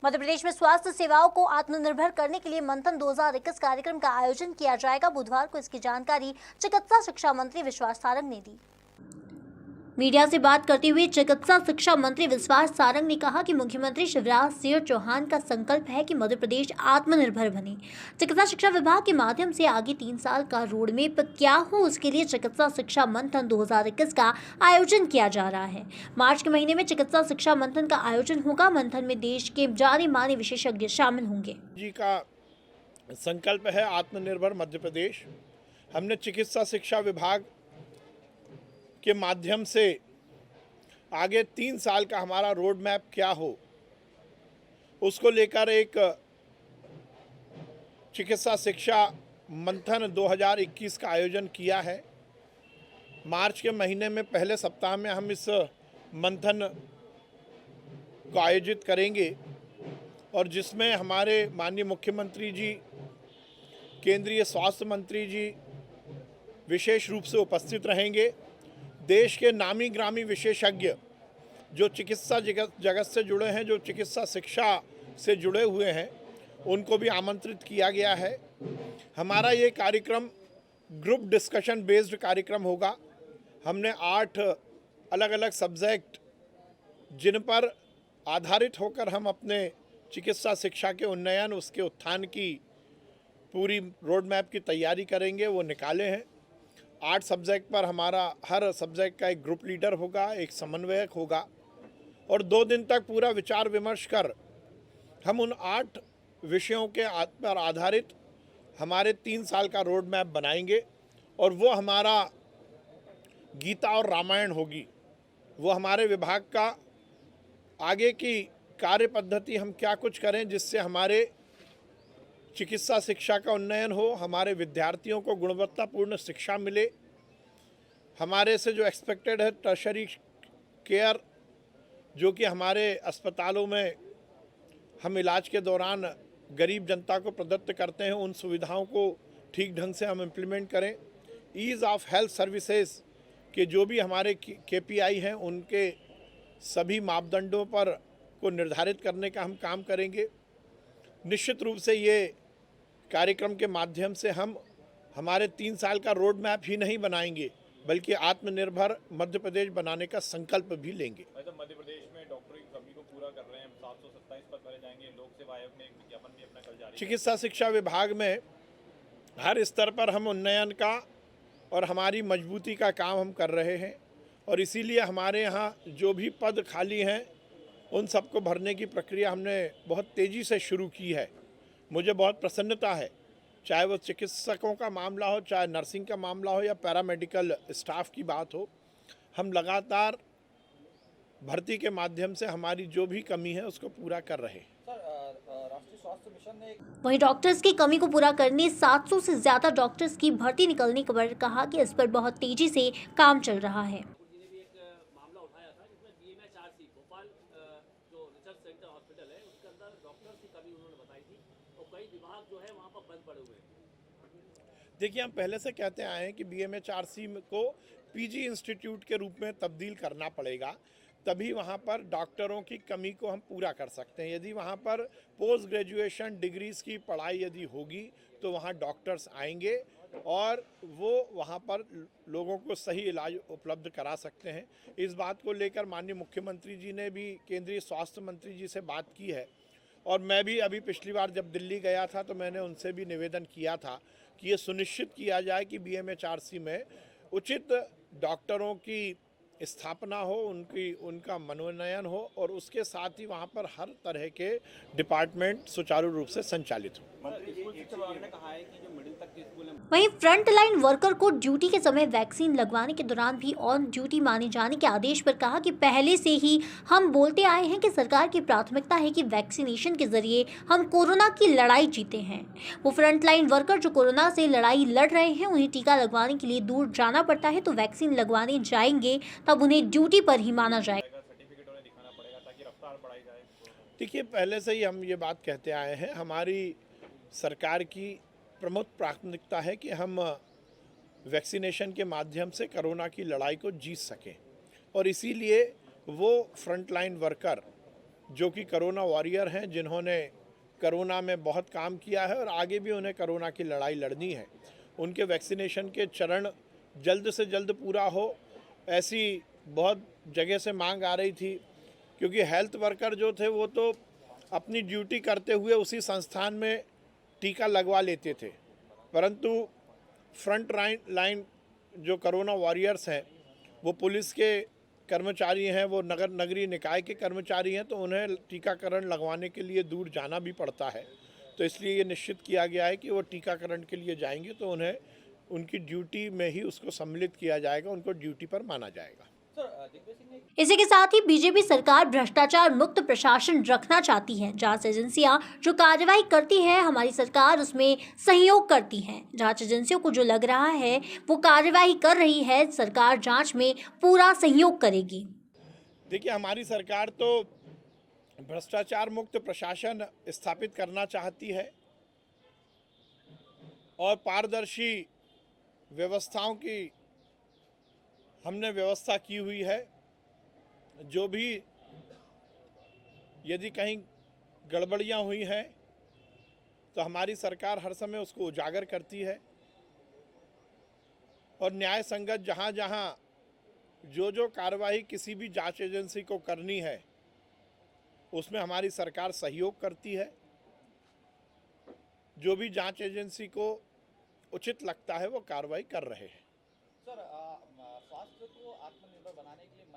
मध्य प्रदेश में स्वास्थ्य सेवाओं को आत्मनिर्भर करने के लिए मंथन 2021 कार्यक्रम का आयोजन किया जाएगा। बुधवार को इसकी जानकारी चिकित्सा शिक्षा मंत्री विश्वास सारंग ने दी। मीडिया से बात करते हुए चिकित्सा शिक्षा मंत्री विश्वास सारंग ने कहा कि मुख्यमंत्री शिवराज सिंह चौहान का संकल्प है कि मध्य प्रदेश आत्मनिर्भर बने। चिकित्सा शिक्षा विभाग के माध्यम से आगे 3 साल का रोडमैप क्या हो, उसके लिए चिकित्सा शिक्षा मंथन 2021 का आयोजन किया जा रहा है। मार्च के महीने में चिकित्सा शिक्षा मंथन का आयोजन होगा। मंथन में देश के जाने माने विशेषज्ञ शामिल होंगे। जी का संकल्प है आत्मनिर्भर मध्य प्रदेश। हमने चिकित्सा शिक्षा विभाग के माध्यम से आगे 3 साल का हमारा रोड मैप क्या हो, उसको लेकर एक चिकित्सा शिक्षा मंथन 2021 का आयोजन किया है। मार्च के महीने में पहले सप्ताह में हम इस मंथन को आयोजित करेंगे और जिसमें हमारे माननीय मुख्यमंत्री जी, केंद्रीय स्वास्थ्य मंत्री जी विशेष रूप से उपस्थित रहेंगे। देश के नामी ग्रामी विशेषज्ञ जो चिकित्सा जगत से जुड़े हैं, जो चिकित्सा शिक्षा से जुड़े हुए हैं, उनको भी आमंत्रित किया गया है। हमारा ये कार्यक्रम ग्रुप डिस्कशन बेस्ड कार्यक्रम होगा। हमने 8 अलग अलग सब्जेक्ट जिन पर आधारित होकर हम अपने चिकित्सा शिक्षा के उन्नयन, उसके उत्थान की पूरी रोड मैप की तैयारी करेंगे, वो निकाले हैं। 8 सब्जेक्ट पर हमारा हर सब्जेक्ट का एक ग्रुप लीडर होगा, एक समन्वयक होगा और 2 दिन तक पूरा विचार विमर्श कर हम उन 8 विषयों के पर आधारित हमारे 3 साल का रोड मैप बनाएंगे और वो हमारा गीता और रामायण होगी। वो हमारे विभाग का आगे की कार्य पद्धति, हम क्या कुछ करें जिससे हमारे चिकित्सा शिक्षा का उन्नयन हो, हमारे विद्यार्थियों को गुणवत्तापूर्ण शिक्षा मिले, हमारे से जो एक्सपेक्टेड है टर्शरी केयर, जो कि हमारे अस्पतालों में हम इलाज के दौरान गरीब जनता को प्रदत्त करते हैं, उन सुविधाओं को ठीक ढंग से हम इम्प्लीमेंट करें। ईज़ ऑफ हेल्थ सर्विसेज के जो भी हमारे KPI हैं, उनके सभी मापदंडों पर को निर्धारित करने का हम काम करेंगे। निश्चित रूप से ये कार्यक्रम के माध्यम से हम हमारे 3 साल का रोड मैप ही नहीं बनाएंगे, बल्कि आत्मनिर्भर मध्य प्रदेश बनाने का संकल्प भी लेंगे। मध्य प्रदेश में डॉक्टरों की कमी को पूरा कर रहे हैं, 727 पद भरे जाएंगे। लोक सेवा आयोग ने एक विज्ञापन भी अपना कल जारी किया। चिकित्सा शिक्षा विभाग में हर स्तर पर हम उन्नयन का और हमारी मजबूती का काम हम कर रहे हैं और इसीलिए हमारे यहाँ जो भी पद खाली हैं उन सबको भरने की प्रक्रिया हमने बहुत तेज़ी से शुरू की है। मुझे बहुत प्रसन्नता है, चाहे वो चिकित्सकों का मामला हो, चाहे नर्सिंग का मामला हो या पैरामेडिकल स्टाफ की बात हो, हम लगातार भर्ती के माध्यम से हमारी जो भी कमी है उसको पूरा कर रहे हैं। राष्ट्रीय स्वास्थ्य मिशन ने वहीं डॉक्टर्स की कमी को पूरा करने 700 से ज्यादा डॉक्टर्स की भर्ती निकलने पर कहा कि इस पर बहुत तेजी से काम चल रहा है। मामला उठाया था जिसमें BMHRC भोपाल जो रिसर्च सेंटर हॉस्पिटल है उसके अंदर डॉक्टर्स की कमी उन्होंने बताई थी और कई विभाग जो है वहाँ पर बंद पड़े हुए हैं। देखिए, हम पहले से कहते आए हैं कि BMHRC को PG इंस्टीट्यूट के रूप में तब्दील करना पड़ेगा, तभी वहाँ पर डॉक्टरों की कमी को हम पूरा कर सकते हैं। यदि वहाँ पर पोस्ट ग्रेजुएशन डिग्रीज़ की पढ़ाई यदि होगी तो वहाँ डॉक्टर्स आएंगे और वो वहाँ पर लोगों को सही इलाज उपलब्ध करा सकते हैं। इस बात को लेकर माननीय मुख्यमंत्री जी ने भी केंद्रीय स्वास्थ्य मंत्री जी से बात की है और मैं भी अभी पिछली बार जब दिल्ली गया था तो मैंने उनसे भी निवेदन किया था कि ये सुनिश्चित किया जाए कि BMHRC में उचित डॉक्टरों की स्थापना हो, उनका मनोनयन हो और उसके साथ ही वहाँ पर हर तरह के डिपार्टमेंट सुचारू रूप से संचालित हो। वहीं फ्रंट लाइन वर्कर को ड्यूटी के समय वैक्सीन लगवाने के दौरान भी ऑन ड्यूटी माने जाने के आदेश पर कहा कि पहले से ही हम बोलते आए हैं कि सरकार की प्राथमिकता है कि वैक्सीनेशन के जरिए हम कोरोना की लड़ाई जीते हैं। वो फ्रंट लाइन वर्कर जो कोरोना से लड़ाई लड़ रहे हैं, उन्हें टीका लगवाने के लिए दूर जाना पड़ता है, तो वैक्सीन लगवाने जाएंगे तब उन्हें ड्यूटी पर ही माना जाएगा। सर्टिफिकेट उन्हें दिखाना पड़ेगा ताकि रफ्तार बढ़ाई जाए। देखिए, पहले से ही हम ये बात कहते आए हैं, हमारी सरकार की प्रमुख प्राथमिकता है कि हम वैक्सीनेशन के माध्यम से कोरोना की लड़ाई को जीत सकें और इसीलिए वो फ्रंटलाइन वर्कर जो कि कोरोना वॉरियर हैं, जिन्होंने कोरोना में बहुत काम किया है और आगे भी उन्हें कोरोना की लड़ाई लड़नी है। उनके वैक्सीनेशन के चरण जल्द से जल्द पूरा हो, ऐसी बहुत जगह से मांग आ रही थी, क्योंकि हेल्थ वर्कर जो थे वो तो अपनी ड्यूटी करते हुए उसी संस्थान में टीका लगवा लेते थे, परंतु फ्रंट लाइन जो कोरोना वॉरियर्स हैं, वो पुलिस के कर्मचारी हैं, वो नगरीय निकाय के कर्मचारी हैं, तो उन्हें टीकाकरण लगवाने के लिए दूर जाना भी पड़ता है। तो इसलिए ये निश्चित किया गया है कि वो टीकाकरण के लिए जाएंगे तो उन्हें उनकी ड्यूटी में ही उसको सम्मिलित किया जाएगा, उनको ड्यूटी पर माना जाएगा। इसी के साथ ही बीजेपी सरकार भ्रष्टाचार मुक्त प्रशासन रखना चाहती है। जांच एजेंसियां जो कार्यवाही करती है, हमारी सरकार उसमें सहयोग करती है। जांच एजेंसियों को जो लग रहा है वो कार्यवाही कर रही है, सरकार जांच में पूरा सहयोग करेगी। देखिए, हमारी सरकार तो भ्रष्टाचार मुक्त प्रशासन स्थापित करना चाहती है और पारदर्शी व्यवस्थाओं की हमने व्यवस्था की हुई है। जो भी यदि कहीं गड़बड़ियां हुई हैं तो हमारी सरकार हर समय उसको उजागर करती है और न्याय संगत जहां जहां जो कार्रवाई किसी भी जांच एजेंसी को करनी है उसमें हमारी सरकार सहयोग करती है। जो भी जांच एजेंसी को उचित लगता है वो कार्रवाई कर रहे हैं। सर, स्वास्थ्य को आत्मनिर्भर बनाने के लिए